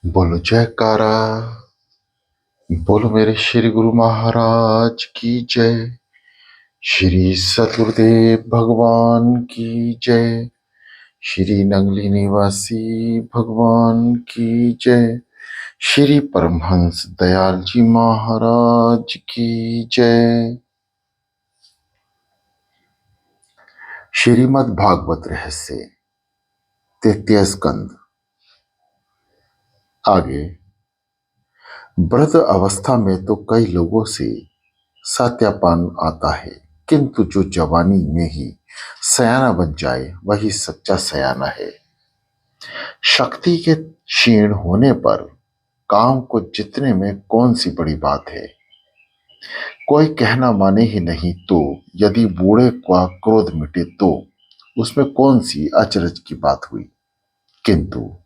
बोलो जयकारा। बोलो मेरे श्री गुरु महाराज की जय। श्री सतगुरुदेव भगवान की जय। श्री नंगली निवासी भगवान की जय। श्री परमहंस दयाल जी महाराज की जय। श्रीमद् भागवत रहस्य 33 स्कंद। आगे। वृद्ध अवस्था में तो कई लोगों से सत्यापान आता है, किंतु जो जवानी में ही सयाना बन जाए वही सच्चा सयाना है। शक्ति के क्षीण होने पर काम को जितने में कौन सी बड़ी बात है। कोई कहना माने ही नहीं तो यदि बूढ़े का क्रोध मिटे तो उसमें कौन सी अचरज की बात हुई। किंतु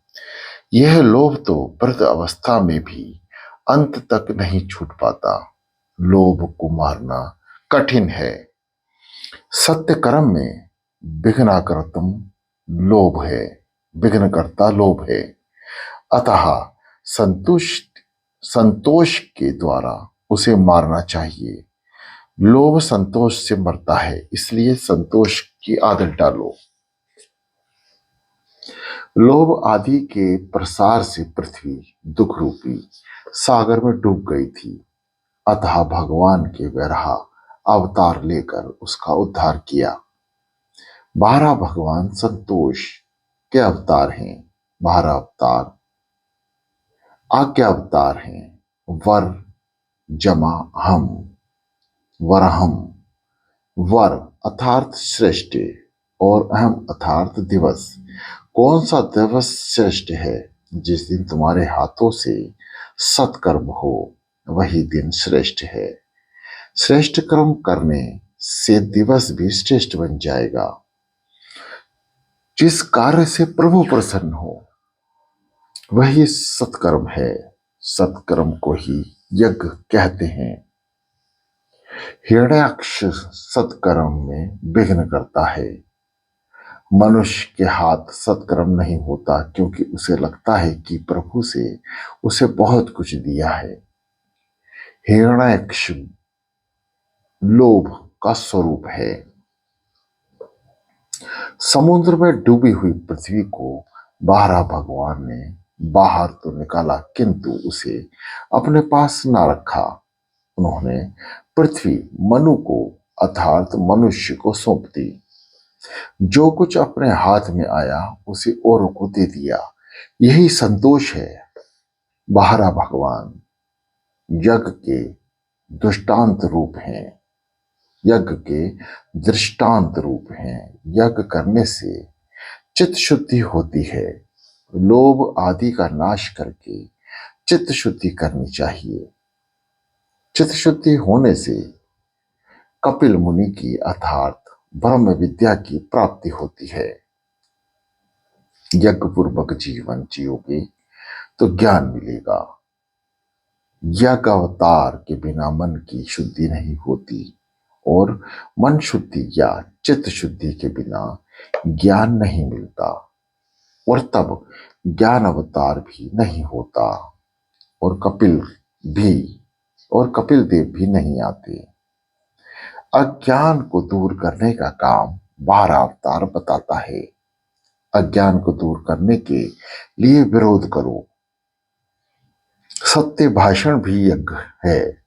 यह लोभ तो वृद्ध अवस्था में भी अंत तक नहीं छूट पाता। लोभ को मारना कठिन है। सत्य कर्म में विघ्नकर्तम लोभ है, विघ्नकर्ता लोभ है। अतः संतोष के द्वारा उसे मारना चाहिए। लोभ संतोष से मरता है, इसलिए संतोष की आदत डालो। लोभ आदि के प्रसार से पृथ्वी दुख रूपी सागर में डूब गई थी। अतः भगवान के वराह अवतार लेकर उसका उद्धार किया। 12 भगवान संतोष के अवतार हैं। 12 अवतार आज्ञा अवतार हैं। वर जमा हम, वरहम। वर अर्थात श्रेष्ठ और अहम अर्थात दिवस। कौन सा दिवस श्रेष्ठ है? जिस दिन तुम्हारे हाथों से सत्कर्म हो वही दिन श्रेष्ठ है। श्रेष्ठ कर्म करने से दिवस भी श्रेष्ठ बन जाएगा। जिस कार्य से प्रभु प्रसन्न हो वही सत्कर्म है। सत्कर्म को ही यज्ञ कहते हैं। हिरण्याक्ष सत्कर्म में विघ्न करता है। मनुष्य के हाथ सत्कर्म नहीं होता क्योंकि उसे लगता है कि प्रभु से उसे बहुत कुछ दिया है। हिरण्याक्ष लोभ का स्वरूप है। समुद्र में डूबी हुई पृथ्वी को 12 भगवान ने बाहर तो निकाला किंतु उसे अपने पास ना रखा। उन्होंने पृथ्वी मनु को अर्थात मनुष्य को सौंप दी। जो कुछ अपने हाथ में आया उसे औरों को दे दिया। यही संतोष है। 12 भगवान यज्ञ के दृष्टांत रूप हैं। यज्ञ के दृष्टांत रूप हैं। यज्ञ करने से चित्त शुद्धि होती है। लोभ आदि का नाश करके चित्त शुद्धि करनी चाहिए। चित्त शुद्धि होने से कपिल मुनि की अर्थात ब्रह्म विद्या की प्राप्ति होती है। यज्ञ पूर्वक जीवन जियोगे तो ज्ञान मिलेगा। यज्ञ अवतार के बिना मन की शुद्धि नहीं होती और मन शुद्धि या चित्त शुद्धि के बिना ज्ञान नहीं मिलता और तब ज्ञान अवतार भी नहीं होता और कपिल देव भी नहीं आते। अज्ञान को दूर करने का काम 12 अवतार बताता है। अज्ञान को दूर करने के लिए विरोध करो। सत्य भाषण भी यज्ञ है।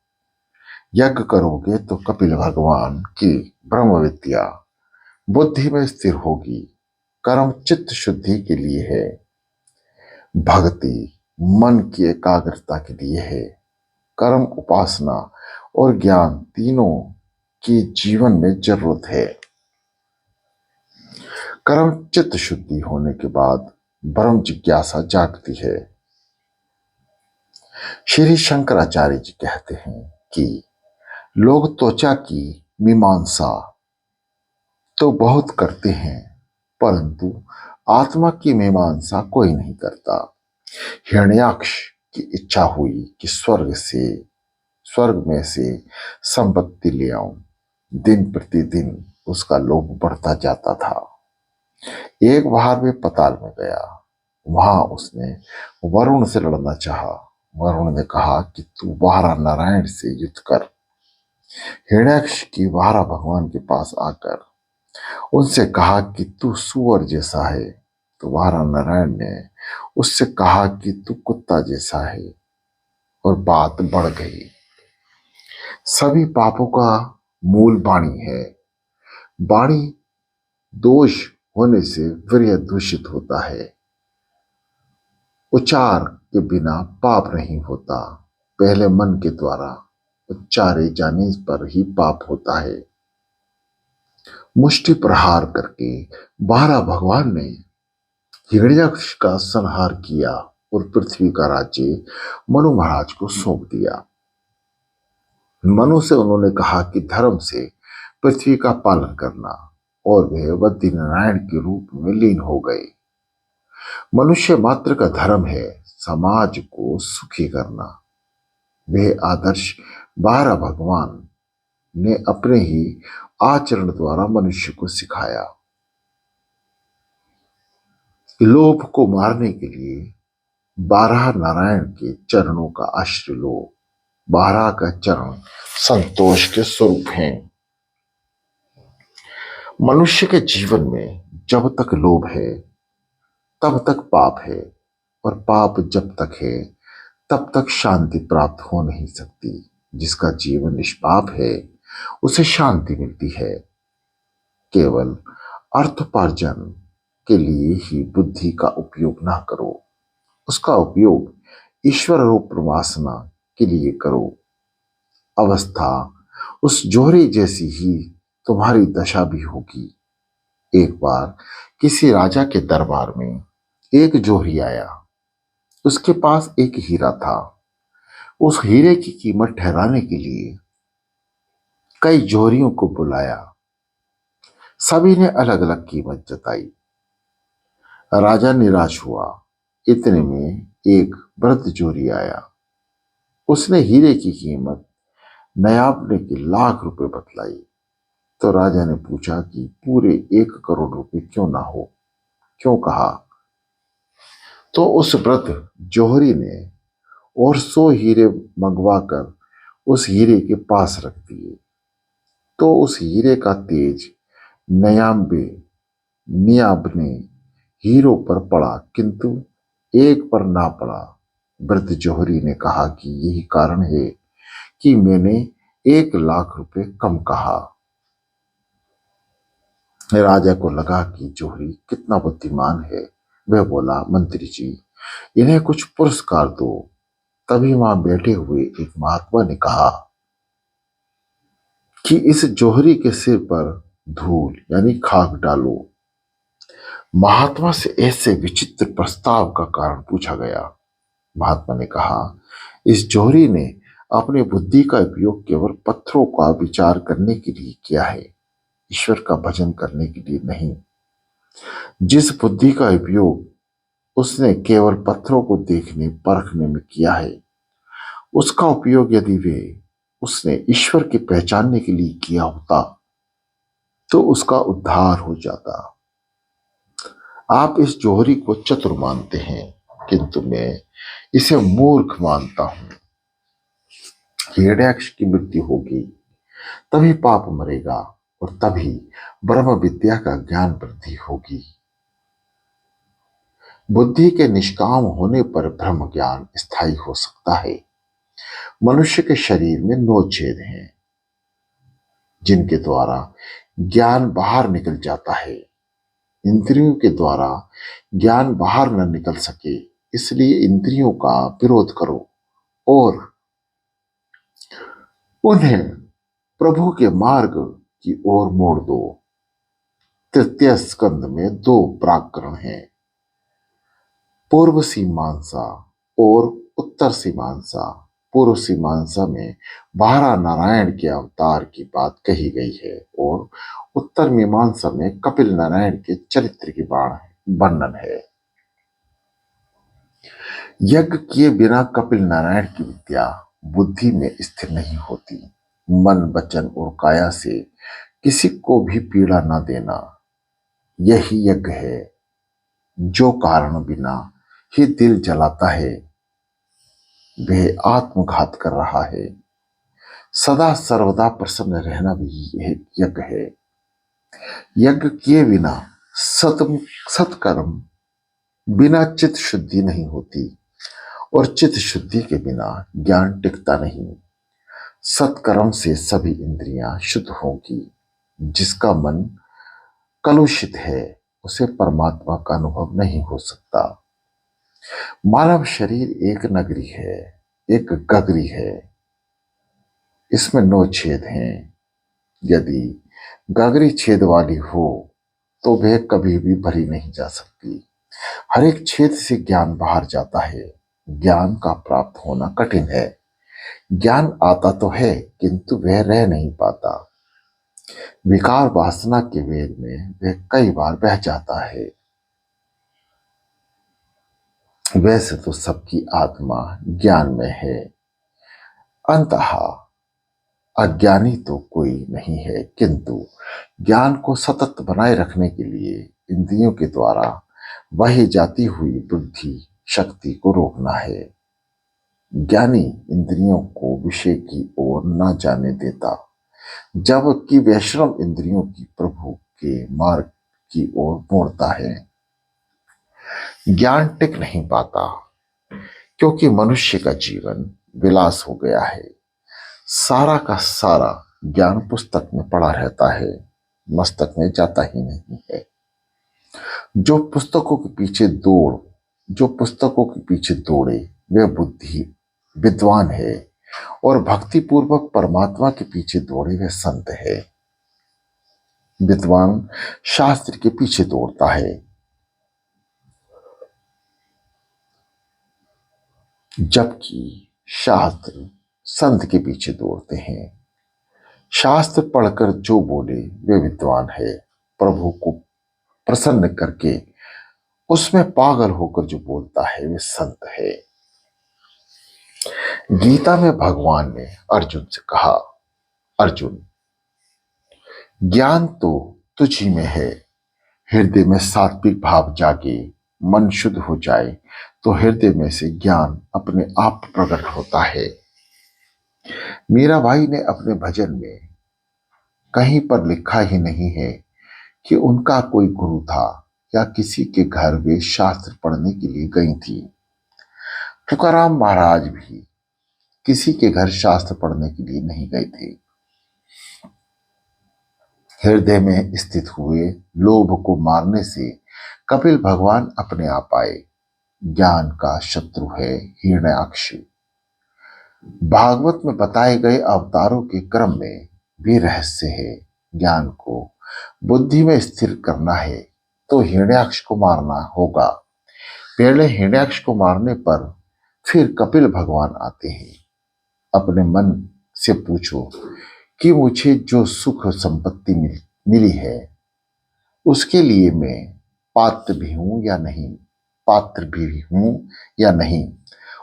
यज्ञ करोगे तो कपिल भगवान की ब्रह्म विद्या बुद्धि में स्थिर होगी। कर्म चित्त शुद्धि के लिए है। भक्ति मन की एकाग्रता के लिए है। कर्म उपासना और ज्ञान तीनों की जीवन में जरूरत है। कर्म चित्त शुद्धि होने के बाद ब्रह्म जिज्ञासा जागती है। श्री शंकराचार्य जी कहते हैं कि लोग त्वचा की मीमांसा तो बहुत करते हैं परंतु आत्मा की मीमांसा कोई नहीं करता। हिरण्याक्ष की इच्छा हुई कि स्वर्ग में से संपत्ति ले आऊं। दिन प्रतिदिन उसका लोभ बढ़ता जाता था। एक बार वे पताल में गया। वहां उसने वरुण से लड़ना चाहा। वरुण ने कहा कि तू वारा नारायण से युद्ध कर। हिरण्याक्ष की वारा भगवान के पास आकर उनसे कहा कि तू सुअर जैसा है। तो वारा नारायण ने उससे कहा कि तू कुत्ता जैसा है, और बात बढ़ गई। सभी पापों का मूल वाणी है। वाणी दोष होने से वीर्य दूषित होता है। उच्चार के बिना पाप नहीं होता, पहले मन के द्वारा उच्चारे जाने पर ही पाप होता है। मुष्टि प्रहार करके बारह भगवान ने हिरण्याक्ष का संहार किया और पृथ्वी का राज्य मनु महाराज को सौंप दिया। मनु से उन्होंने कहा कि धर्म से पृथ्वी का पालन करना, और वे बद्री नारायण के रूप में लीन हो गए। मनुष्य मात्र का धर्म है समाज को सुखी करना। वे आदर्श बारह भगवान ने अपने ही आचरण द्वारा मनुष्य को सिखाया। लोभ को मारने के लिए बारह नारायण के चरणों का आश्रय लो। बारह का चरण संतोष के स्वरूप हैं। मनुष्य के जीवन में जब तक लोभ है तब तक पाप है, और पाप जब तक है तब तक शांति प्राप्त हो नहीं सकती। जिसका जीवन निष्पाप है उसे शांति मिलती है। केवल अर्थोपार्जन के लिए ही बुद्धि का उपयोग ना करो, उसका उपयोग ईश्वर रूप वासना के लिए करो। अवस्था उस जोहरी जैसी ही तुम्हारी दशा भी होगी। एक बार किसी राजा के दरबार में एक जोहरी आया। उसके पास एक हीरा था। उस हीरे की कीमत ठहराने के लिए कई जोहरियों को बुलाया। सभी ने अलग अलग कीमत जताई। राजा निराश हुआ। इतने में एक वृद्ध जोहरी आया। उसने हीरे की कीमत नायाबने के लाख रुपए बतलाई। तो राजा ने पूछा कि पूरे 1 करोड़ रुपए क्यों ना हो, क्यों कहा। तो उस वृद्ध जोहरी ने और 100 हीरे मंगवाकर उस हीरे के पास रख दिए। तो उस हीरे का तेज नयाबे नियाबने हीरो पर पड़ा, किंतु एक पर ना पड़ा। वृद्ध जोहरी ने कहा कि यही कारण है कि मैंने 1 लाख रुपए कम कहा। राजा को लगा कि जोहरी कितना बुद्धिमान है। वह बोला, मंत्री जी, इन्हें कुछ पुरस्कार दो। तभी वहां बैठे हुए एक महात्मा ने कहा कि इस जोहरी के सिर पर धूल यानी खाक डालो। महात्मा से ऐसे विचित्र प्रस्ताव का कारण पूछा गया। महात्मा ने कहा, इस जोहरी ने अपने बुद्धि का उपयोग केवल पत्थरों का विचार करने के लिए किया है, ईश्वर का भजन करने के लिए नहीं। जिस बुद्धि का उपयोग उसने केवल पत्थरों को देखने परखने में किया है, उसका उपयोग यदि वे उसने ईश्वर के पहचानने के लिए किया होता तो उसका उद्धार हो जाता। आप इस जोहरी को चतुर मानते हैं, किंतु मैं इसे मूर्ख मानता हूं। हिरण्याक्ष की मृत्यु होगी, तभी पाप मरेगा, और तभी ब्रह्म विद्या का ज्ञान वृद्धि होगी। बुद्धि के निष्काम होने पर ब्रह्म ज्ञान स्थायी हो सकता है। मनुष्य के शरीर में 9 छेद हैं, जिनके द्वारा ज्ञान बाहर निकल जाता है। इंद्रियों के द्वारा ज्ञान बाहर न निकल सके, इसलिए इंद्रियों का विरोध करो और उन्हें प्रभु के मार्ग की ओर मोड़ दो। तृतीय स्कंद में 2 प्राकरण हैं, पूर्व सीमांसा और उत्तर सीमांसा। पूर्व सीमांसा में 12 नारायण के अवतार की बात कही गई है, और उत्तर मीमांसा में कपिल नारायण के चरित्र की वर्णन है। यज्ञ किए बिना कपिल नारायण की विद्या बुद्धि में स्थिर नहीं होती। मन, वचन और काया से किसी को भी पीड़ा न देना, यही यज्ञ है। जो कारण बिना ही दिल जलाता है, वह आत्मघात कर रहा है। सदा सर्वदा प्रसन्न रहना भी एक यज्ञ है। यज्ञ किए बिना सत्कर्म बिना चित्त शुद्धि नहीं होती, और चित्त शुद्धि के बिना ज्ञान टिकता नहीं। सत्कर्म से सभी इंद्रियां शुद्ध होंगी। जिसका मन कलुषित है उसे परमात्मा का अनुभव नहीं हो सकता। मानव शरीर एक नगरी है, एक गगरी है। इसमें 9 छेद हैं। यदि गगरी छेद वाली हो तो वह कभी भी भरी नहीं जा सकती। हर एक छेद से ज्ञान बाहर जाता है। ज्ञान का प्राप्त होना कठिन है। ज्ञान आता तो है किंतु वह रह नहीं पाता। विकार वासना के वेग में वह कई बार बह जाता है। वैसे तो सबकी आत्मा ज्ञान में है। अंततः अज्ञानी तो कोई नहीं है, किंतु ज्ञान को सतत बनाए रखने के लिए इंद्रियों के द्वारा वही जाती हुई बुद्धि शक्ति को रोकना है। ज्ञानी इंद्रियों को विषय की ओर न जाने देता, जबकि वैष्णव इंद्रियों की प्रभु के मार्ग की ओर मोड़ता है। ज्ञान टिक नहीं पाता, क्योंकि मनुष्य का जीवन विलास हो गया है। सारा का सारा ज्ञान पुस्तक में पड़ा रहता है, मस्तक में जाता ही नहीं है। जो पुस्तकों के पीछे दौड़े वह बुद्धि विद्वान है, और भक्ति पूर्वक परमात्मा के पीछे दौड़े वह संत है। विद्वान शास्त्र के पीछे दौड़ता है, जबकि शास्त्र संत के पीछे दौड़ते हैं। शास्त्र पढ़कर जो बोले वे विद्वान है। प्रभु को प्रसन्न करके उसमें पागल होकर जो बोलता है वे संत है। गीता में भगवान ने अर्जुन से कहा, अर्जुन, ज्ञान तो तुझ ही में है। हृदय में सात्विक भाव जागे, मन शुद्ध हो जाए तो हृदय में से ज्ञान अपने आप प्रकट होता है। मीरा भाई ने अपने भजन में कहीं पर लिखा ही नहीं है कि उनका कोई गुरु था या किसी के घर वे शास्त्र पढ़ने के लिए गई थी। तुकाराम महाराज भी किसी के घर शास्त्र पढ़ने के लिए नहीं गए थे। हृदय में स्थित हुए लोभ को मारने से कपिल भगवान अपने आप आए। ज्ञान का शत्रु है हिरण्याक्ष। भागवत में बताए गए अवतारों के क्रम में भी रहस्य है। ज्ञान को बुद्धि में स्थिर करना है तो हिरण्याक्ष को मारना होगा। पहले हिरण्याक्ष को मारने पर फिर कपिल भगवान आते हैं। अपने मन से पूछो कि मुझे जो सुख संपत्ति मिली है उसके लिए मैं पात्र भी हूं या नहीं।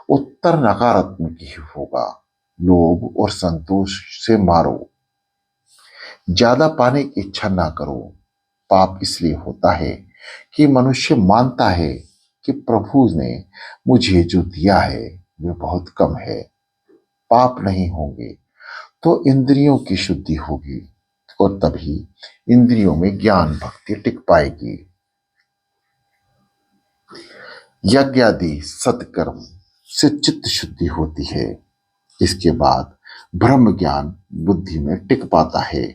उत्तर नकारात्मक ही होगा। लोभ और संतोष से मारो। ज्यादा पाने की इच्छा ना करो। पाप इसलिए होता है कि मनुष्य मानता है कि प्रभु ने मुझे जो दिया है वह बहुत कम है। पाप नहीं होंगे तो इंद्रियों की शुद्धि होगी, और तभी इंद्रियों में ज्ञान भक्ति टिक पाएगी। यज्ञ आदि सत्कर्म से चित्त शुद्धि होती है। इसके बाद ब्रह्म ज्ञान बुद्धि में टिक पाता है।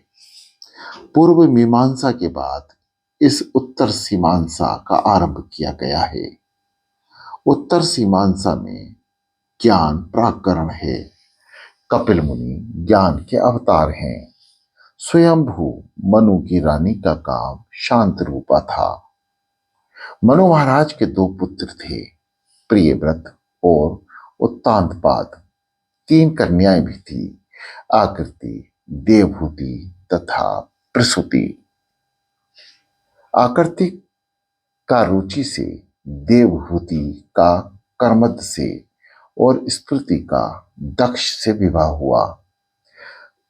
पूर्व मीमांसा के बाद इस उत्तर सीमांसा का आरंभ किया गया है। उत्तर सीमांसा में ज्ञान प्राकरण है। कपिल मुनि ज्ञान के अवतार हैं। स्वयंभू मनु की रानी का काम शांत रूपा था। मनु महाराज के 2 पुत्र थे, प्रियव्रत और उत्तानपाद। 3 कन्याएं भी थी, आकृति, देवहूति तथा प्रसूति। आकृति का रुचि से, देवहूति का कर्मद से और स्फूर्ति का दक्ष से विवाह हुआ।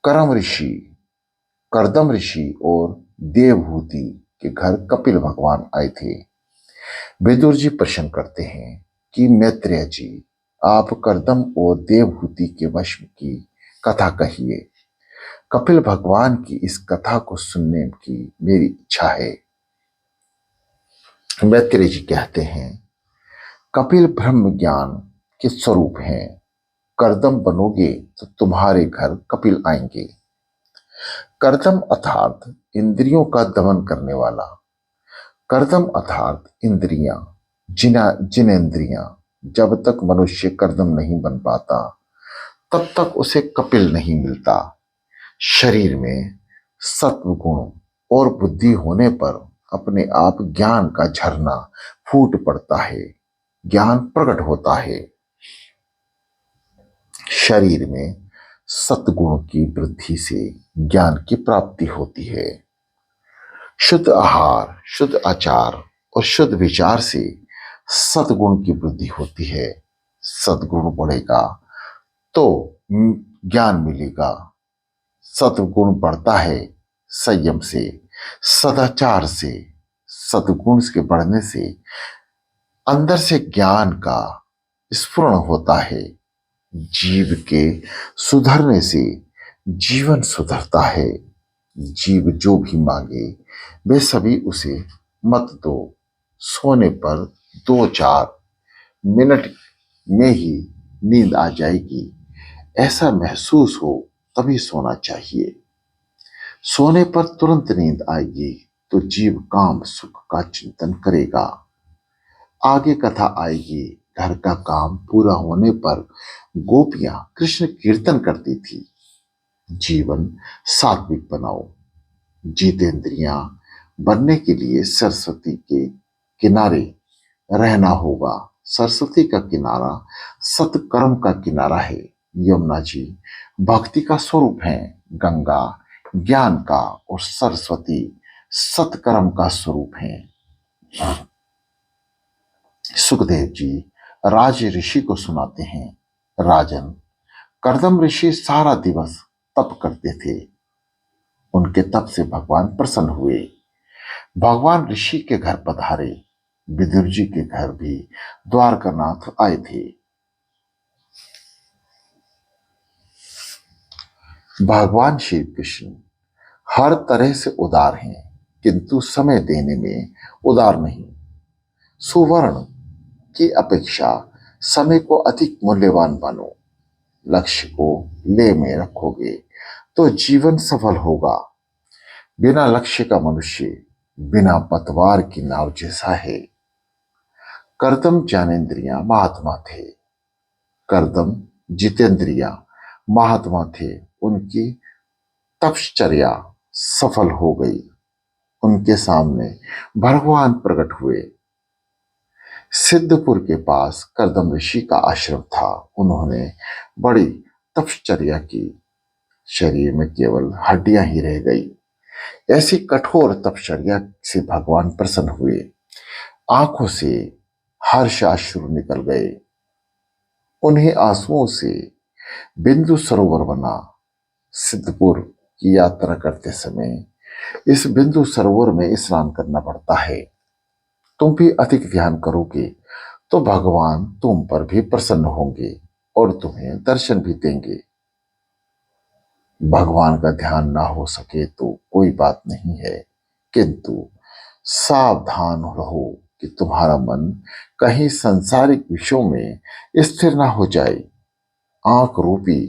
करदम ऋषि और देवहूति के घर कपिल भगवान आए थे। विदुर जी प्रश्न करते हैं, कि मैत्रेय जी, आप कर्दम और देवहूति के वश की कथा कहिए। कपिल भगवान की इस कथा को सुनने की मेरी इच्छा है। मैत्रेय जी कहते हैं, कपिल ब्रह्म ज्ञान के स्वरूप हैं। कर्दम बनोगे तो तुम्हारे घर कपिल आएंगे। कर्दम अर्थात इंद्रियों का दमन करने वाला। कर्दम अर्थात इंद्रियां, जिनेंद्रियां। जब तक मनुष्य कर्दम नहीं बन पाता तब तक उसे कपिल नहीं मिलता। शरीर में सत्व गुण और बुद्धि होने पर अपने आप ज्ञान का झरना फूट पड़ता है, ज्ञान प्रकट होता है। शरीर में सत्गुण की वृद्धि से ज्ञान की प्राप्ति होती है। शुद्ध आहार, शुद्ध आचार और शुद्ध विचार से सद्गुण की वृद्धि होती है। सद्गुण बढ़ेगा तो ज्ञान मिलेगा। सद्गुण बढ़ता है संयम से, सदाचार से। सद्गुण के बढ़ने से अंदर से ज्ञान का स्फुरण होता है। जीव के सुधरने से जीवन सुधरता है। जीव जो भी मांगे वे सभी उसे मत दो। सोने पर 2-4 मिनट में ही नींद आ जाएगी, ऐसा महसूस हो तभी सोना चाहिए। सोने पर तुरंत नींद आएगी तो जीव काम सुख का चिंतन करेगा। आगे कथा आएगी। घर का काम पूरा होने पर गोपियां कृष्ण कीर्तन करती थी। जीवन सात्विक बनाओ। जितेंद्रियां बनने के लिए सरस्वती के किनारे रहना होगा। सरस्वती का किनारा सत्कर्म का किनारा है। यमुना जी भक्ति का स्वरूप है। गंगा ज्ञान का और सरस्वती सत्कर्म का स्वरूप है। सुखदेव जी राज ऋषि को सुनाते हैं, राजन, कर्दम ऋषि सारा दिवस तप करते थे। उनके तप से भगवान प्रसन्न हुए। भगवान ऋषि के घर पधारे। विदुर जी के घर भी द्वारकानाथ आए थे। भगवान श्री कृष्ण हर तरह से उदार हैं, किंतु समय देने में उदार नहीं। सुवर्ण की अपेक्षा समय को अधिक मूल्यवान मानो। लक्ष्य को ले में रखोगे तो जीवन सफल होगा। बिना लक्ष्य का मनुष्य बिना पतवार की नाव जैसा है। कर्दम ज्ञानेन्द्रियां महात्मा थे। कर्दम जितेंद्रियां महात्मा थे। उनकी तपश्चर्या सफल हो गई। उनके सामने भगवान प्रकट हुए। सिद्धपुर के पास कर्दम ऋषि का आश्रम था। उन्होंने बड़ी तपश्चर्या की। शरीर में केवल हड्डियां ही रह गई। ऐसी कठोर तपश्चर्या से भगवान प्रसन्न हुए। आंखों से हर्षाश्रु निकल गए। उन्हें आंसुओं से बिंदु सरोवर बना। सिद्धपुर की यात्रा करते समय इस बिंदु सरोवर में स्नान करना पड़ता है। तुम भी अधिक ध्यान करोगे तो भगवान तुम पर भी प्रसन्न होंगे और तुम्हें दर्शन भी देंगे। भगवान का ध्यान ना हो सके तो कोई बात नहीं है, किंतु सावधान रहो कि तुम्हारा मन कहीं सांसारिक विषयों में स्थिर ना हो जाए। आंख रूपी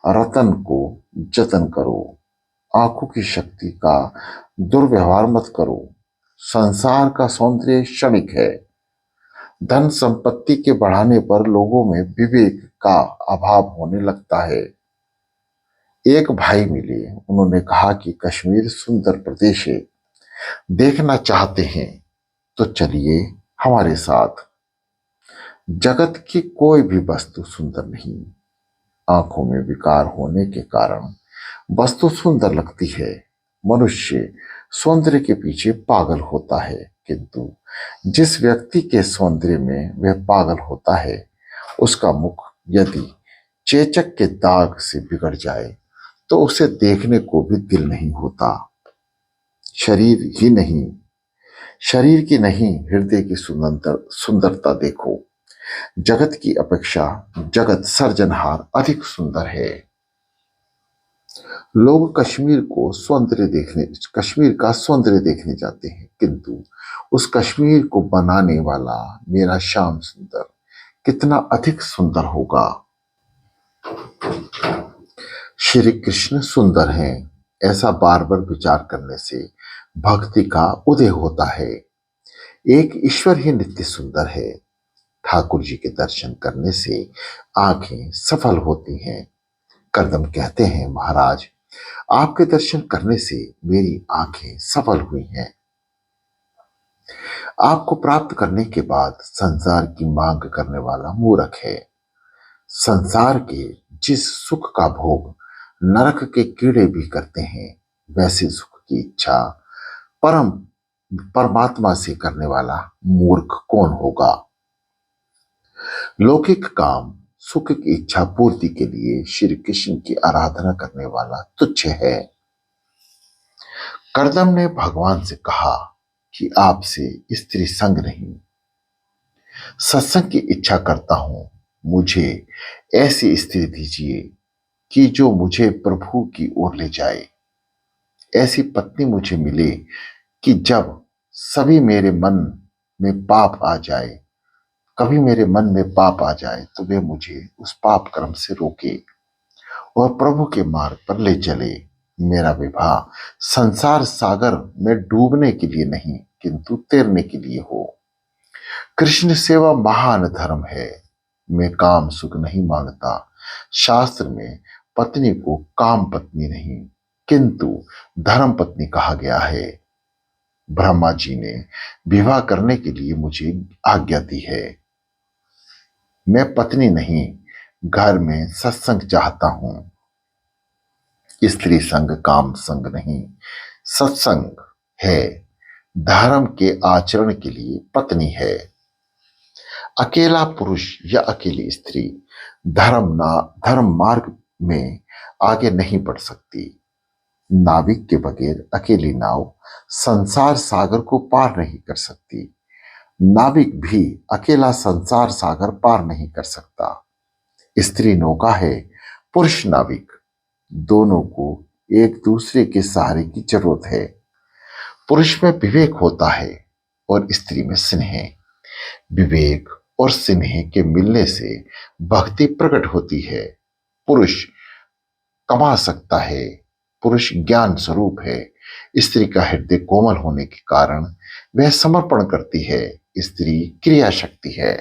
रतन को जतन करो। आंखों की शक्ति का दुर्व्यवहार मत करो। संसार का सौंदर्य क्षणिक है। धन संपत्ति के बढ़ाने पर लोगों में विवेक का अभाव होने लगता है। एक भाई मिले। उन्होंने कहा कि कश्मीर सुंदर प्रदेश है, देखना चाहते हैं तो चलिए हमारे साथ। जगत की कोई भी वस्तु सुंदर नहीं। आंखों में विकार होने के कारण वस्तु सुंदर लगती है। मनुष्य सौंदर्य के पीछे पागल होता है, किंतु जिस व्यक्ति के सौंदर्य में वह पागल होता है उसका मुख यदि चेचक के दाग से बिगड़ जाए तो उसे देखने को भी दिल नहीं होता। शरीर की नहीं, हृदय की सुंदरता देखो। जगत की अपेक्षा जगत सर्जनहार अधिक सुंदर है। लोग कश्मीर का सौंदर्य देखने जाते हैं, किंतु उस कश्मीर को बनाने वाला मेरा श्याम सुंदर कितना अधिक सुंदर होगा। श्री कृष्ण सुंदर हैं, ऐसा बार बार विचार करने से भक्ति का उदय होता है। एक ईश्वर ही नित्य सुंदर है। ठाकुर जी के दर्शन करने से आंखें सफल होती हैं। करदम कहते हैं, महाराज आपके दर्शन करने से मेरी आंखें सफल हुई हैं। आपको प्राप्त करने के बाद संसार की मांग करने वाला मूर्ख है। संसार के जिस सुख का भोग नरक के कीड़े भी करते हैं, वैसे सुख की इच्छा परम परमात्मा से करने वाला मूर्ख कौन होगा। लौकिक काम सुख की इच्छा पूर्ति के लिए श्री कृष्ण की आराधना करने वाला तुच्छ है। करदम ने भगवान से कहा कि आपसे स्त्री संग नहीं, सत्संग की इच्छा करता हूं। मुझे ऐसी स्त्री दीजिए कि जो मुझे प्रभु की ओर ले जाए। ऐसी पत्नी मुझे मिले कि जब सभी मेरे मन में पाप आ जाए कभी मेरे मन में पाप आ जाए तो वे मुझे उस पाप कर्म से रोके और प्रभु के मार्ग पर ले चले। मेरा विवाह संसार सागर में डूबने के लिए नहीं, किंतु तैरने के लिए हो। कृष्ण सेवा महान धर्म है। मैं काम सुख नहीं मांगता। शास्त्र में पत्नी को काम पत्नी नहीं, किंतु धर्म पत्नी कहा गया है। ब्रह्मा जी ने विवाह करने के लिए मुझे आज्ञा दी है। मैं पत्नी नहीं, घर में सत्संग चाहता हूं। स्त्री संग काम संग नहीं, सत्संग है। धर्म के आचरण के लिए पत्नी है। अकेला पुरुष या अकेली स्त्री धर्म मार्ग में आगे नहीं बढ़ सकती। नाविक के बगैर अकेली नाव संसार सागर को पार नहीं कर सकती। नाविक भी अकेला संसार सागर पार नहीं कर सकता। स्त्री नौका है, पुरुष नाविक। दोनों को एक दूसरे के सहारे की जरूरत है। पुरुष में विवेक होता है और स्त्री में स्नेह। विवेक और स्नेह के मिलने से भक्ति प्रकट होती है। पुरुष कमा सकता है, पुरुष ज्ञान स्वरूप है। स्त्री का हृदय कोमल होने के कारण वह समर्पण करती है। स्त्री क्रिया शक्ति है।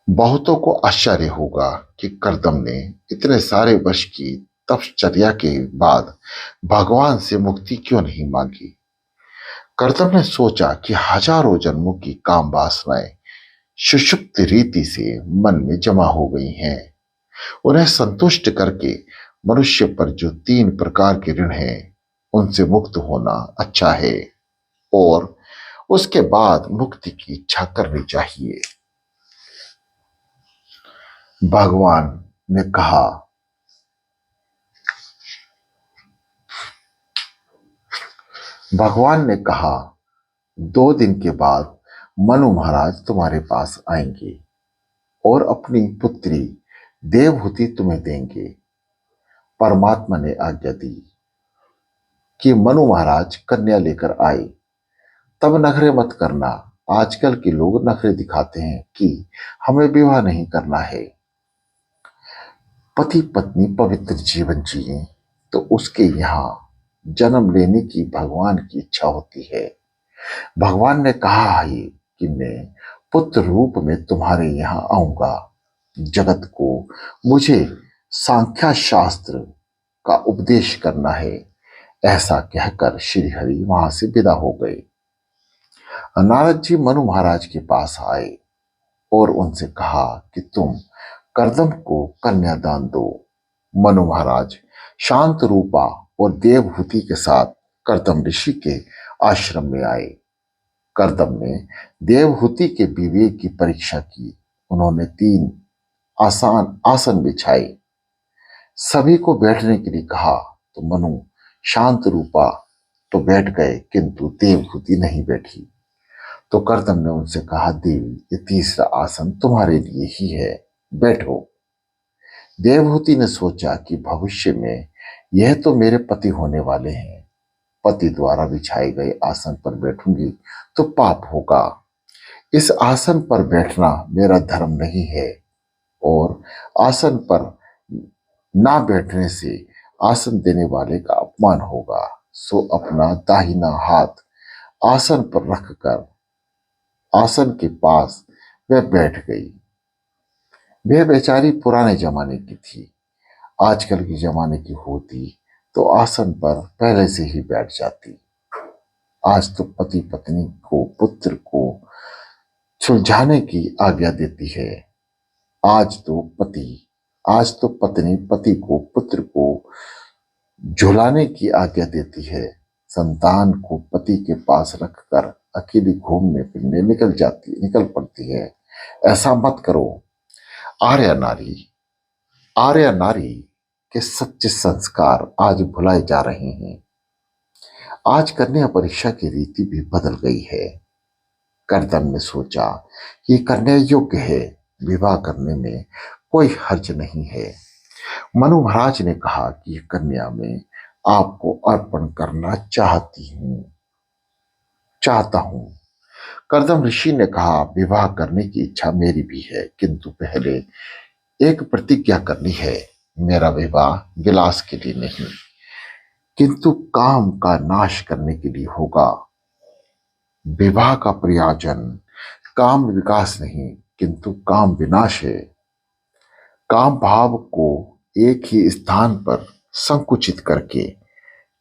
बहुतों को आश्चर्य होगा कि करदम ने इतने सारे वर्ष की तपश्चर्या के बाद भगवान से मुक्ति क्यों नहीं मांगी। करदम ने सोचा कि हजारों जन्मों की काम वासनाएं सुषुप्त रीति से मन में जमा हो गई हैं। उन्हें संतुष्ट करके मनुष्य पर जो 3 प्रकार के ऋण हैं, उनसे मुक्त होना अच्छा है और उसके बाद मुक्ति की इच्छा करनी चाहिए। भगवान ने कहा, भगवान ने कहा 2 दिन के बाद मनु महाराज तुम्हारे पास आएंगे और अपनी पुत्री देवहूति तुम्हें देंगे। परमात्मा ने आज्ञा दी कि मनु महाराज कन्या लेकर आए। तब नखरे मत करना। आजकल के लोग नखरे दिखाते हैं कि हमें विवाह नहीं करना है। पति पत्नी पवित्र जीवन जिए तो उसके यहाँ जन्म लेने की भगवान की इच्छा होती है। भगवान ने कहा है कि मैं पुत्र रूप में तुम्हारे यहाँ आऊंगा। जगत को मुझे सांख्या शास्त्र का उपदेश करना है। ऐसा कहकर श्री हरि वहां से विदा हो गए। नारद जी मनु महाराज के पास आए और उनसे कहा कि तुम करदम को कन्यादान दो। मनु महाराज शांत रूपा और देवहूति के साथ करदम ऋषि के आश्रम में आए। करदम ने देवहूति के विवेक की परीक्षा की। उन्होंने 3 आसान आसन बिछाए, सभी को बैठने के लिए कहा तो मनु शांत रूपा तो बैठ गए, किंतु देवहूति नहीं बैठी। तो करदम ने उनसे कहा, देवी, ये तीसरा आसन तुम्हारे लिए ही है, बैठो। देवहूति ने सोचा कि भविष्य में यह तो मेरे पति होने वाले हैं, पति द्वारा बिछाए गए आसन पर बैठूंगी तो पाप होगा। इस आसन पर बैठना मेरा धर्म नहीं है, और आसन पर ना बैठने से आसन देने वाले का अपमान होगा। सो अपना दाहिना हाथ आसन पर रखकर आसन के पास वह बैठ गई। वह बेचारी पुराने जमाने की थी, आजकल के जमाने की होती तो आसन पर पहले से ही बैठ जाती। आज तो पति पत्नी को पुत्र को सुलझाने की आज्ञा देती है। आज तो पति आज तो पत्नी पति को पुत्र को झुलाने की आज्ञा देती है। संतान को पति के पास रखकर अकेली घूमने फिरने निकल पड़ती है। ऐसा मत करो। आर्य नारी आर्य नारी के सच्चे संस्कार आज भुलाए जा रहे हैं। आज कन्या परीक्षा की रीति भी बदल गई है। करदम ने सोचा, ये कन्या योग्य है, विवाह करने में कोई हर्ज नहीं है। मनु महाराज ने कहा कि कन्या में आपको अर्पण करना चाहता हूं। करदम ऋषि ने कहा, विवाह करने की इच्छा मेरी भी है, किंतु पहले एक प्रतिज्ञा करनी है। मेरा विवाह विलास के लिए नहीं, किंतु काम का नाश करने के लिए होगा। विवाह का प्रयोजन काम विकास नहीं, किंतु काम विनाश है। काम भाव को एक ही स्थान पर संकुचित करके,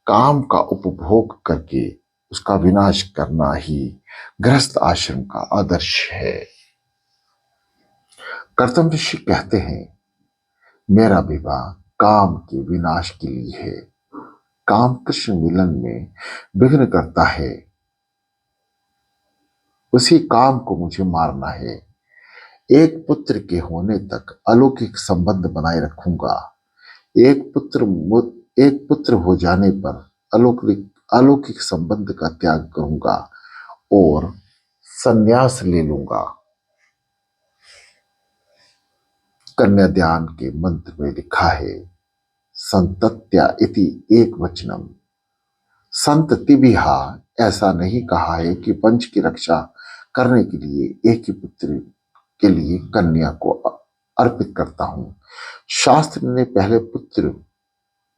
काम का उपभोग करके उसका विनाश करना ही गृहस्थ आश्रम का आदर्श है। करदम ऋषि कहते हैं, मेरा विवाह काम के विनाश के लिए है। काम कृष्ण मिलन में विघ्न करता है, उसी काम को मुझे मारना है। एक पुत्र के होने तक अलौकिक संबंध बनाए रखूंगा। एक पुत्र हो जाने पर अलौकिक संबंध का त्याग करूंगा और संन्यास ले लूंगा। कन्यादान के मंत्र में लिखा है, संतत्या इति एक वचनम। संततिभिहा ऐसा नहीं कहा है कि वंश की रक्षा करने के लिए एक ही पुत्र के लिए कन्या को अर्पित करता हूं। शास्त्र ने पहले पुत्र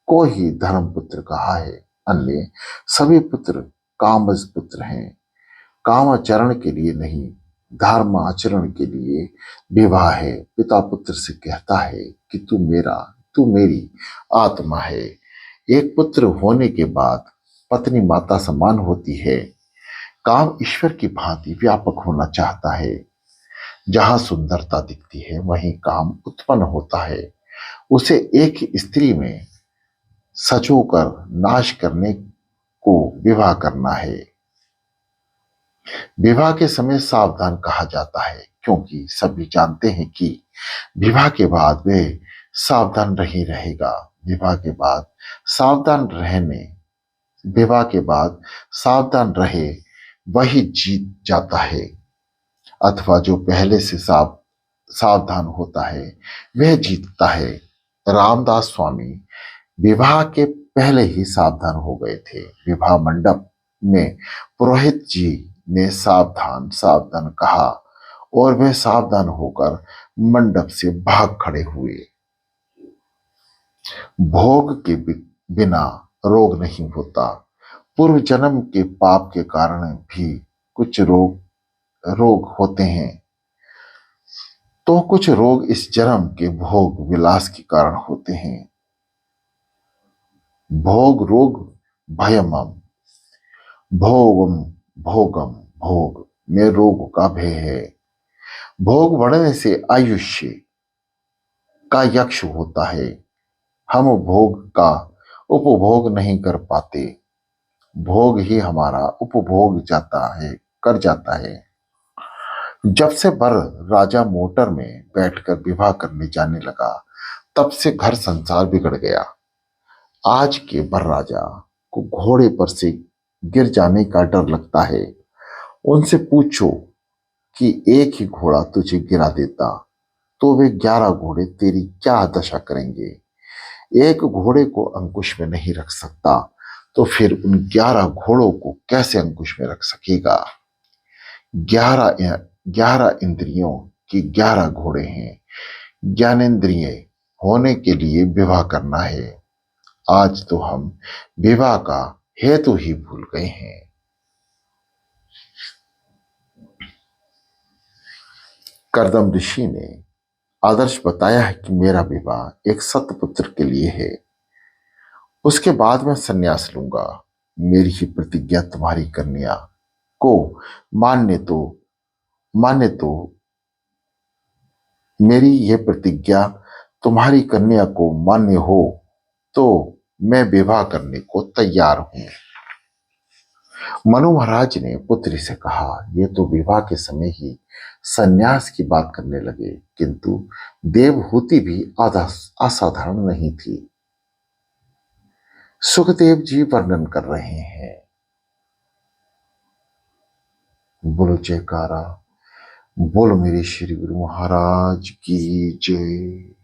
को ही धर्म पुत्र कहा है, अन्य सभी पुत्र कामज पुत्र हैं। कामाचरण के लिए नहीं, धर्म आचरण के लिए विवाह है। पिता पुत्र से कहता है कि तू मेरी आत्मा है। एक पुत्र होने के बाद पत्नी माता समान होती है। काम ईश्वर की भांति व्यापक होना चाहता है। जहां सुंदरता दिखती है वहीं काम उत्पन्न होता है। उसे एक ही स्त्री में सचोकर नाश करने को विवाह करना है। विवाह के समय सावधान कहा जाता है, क्योंकि सभी जानते हैं कि विवाह के बाद वह सावधान नहीं रहेगा। विवाह के बाद सावधान रहे वही जीत जाता है, अथवा जो पहले से सावधान होता है वह जीतता है। रामदास स्वामी विवाह के पहले ही सावधान हो गए थे। विवाह मंडप में पुरोहित जी ने सावधान सावधान कहा और वे सावधान होकर मंडप से भाग खड़े हुए। भोग के बिना रोग नहीं होता। पूर्व जन्म के पाप के कारण भी कुछ रोग होते हैं, तो कुछ रोग इस जन्म के भोग विलास के कारण होते हैं। भोग रोग भयमम भोगम भोगम भोग में रोग का भय है। भोग बढ़ने से आयुष्य का यक्ष होता है। हम भोग का उपभोग नहीं कर पाते, भोग ही हमारा उपभोग कर जाता है। जब से बर राजा मोटर में बैठकर विवाह करने जाने लगा, तब से घर संसार बिगड़ गया। आज के बर राजा को घोड़े पर से गिर जाने का डर लगता है। उनसे पूछो कि एक ही घोड़ा तुझे गिरा देता तो वे 11 घोड़े तेरी क्या दशा करेंगे। एक घोड़े को अंकुश में नहीं रख सकता तो फिर उन 11 घोड़ों को कैसे अंकुश में रख सकेगा। 11 इंद्रियों के 11 घोड़े हैं। ज्ञानेंद्रिय होने के लिए विवाह करना है। आज तो हम विवाह का हेतु ही भूल गए हैं। कर्दम ऋषि ने आदर्श बताया है कि मेरा विवाह एक सतपुत्र के लिए है। उसके बाद मैं संन्यास लूंगा। मेरी ही प्रतिज्ञा तुम्हारी कन्या को मान्य तो मान्य तो मेरी यह प्रतिज्ञा तुम्हारी कन्या को मान्य हो तो मैं विवाह करने को तैयार हूं। मनु महाराज ने पुत्री से कहा, यह तो विवाह के समय ही संन्यास की बात करने लगे, किंतु देवहूति भी असाधारण नहीं थी। सुखदेव जी वर्णन कर रहे हैं। बोलो जयकारा, बोलो मेरे श्री गुरु महाराज की जय।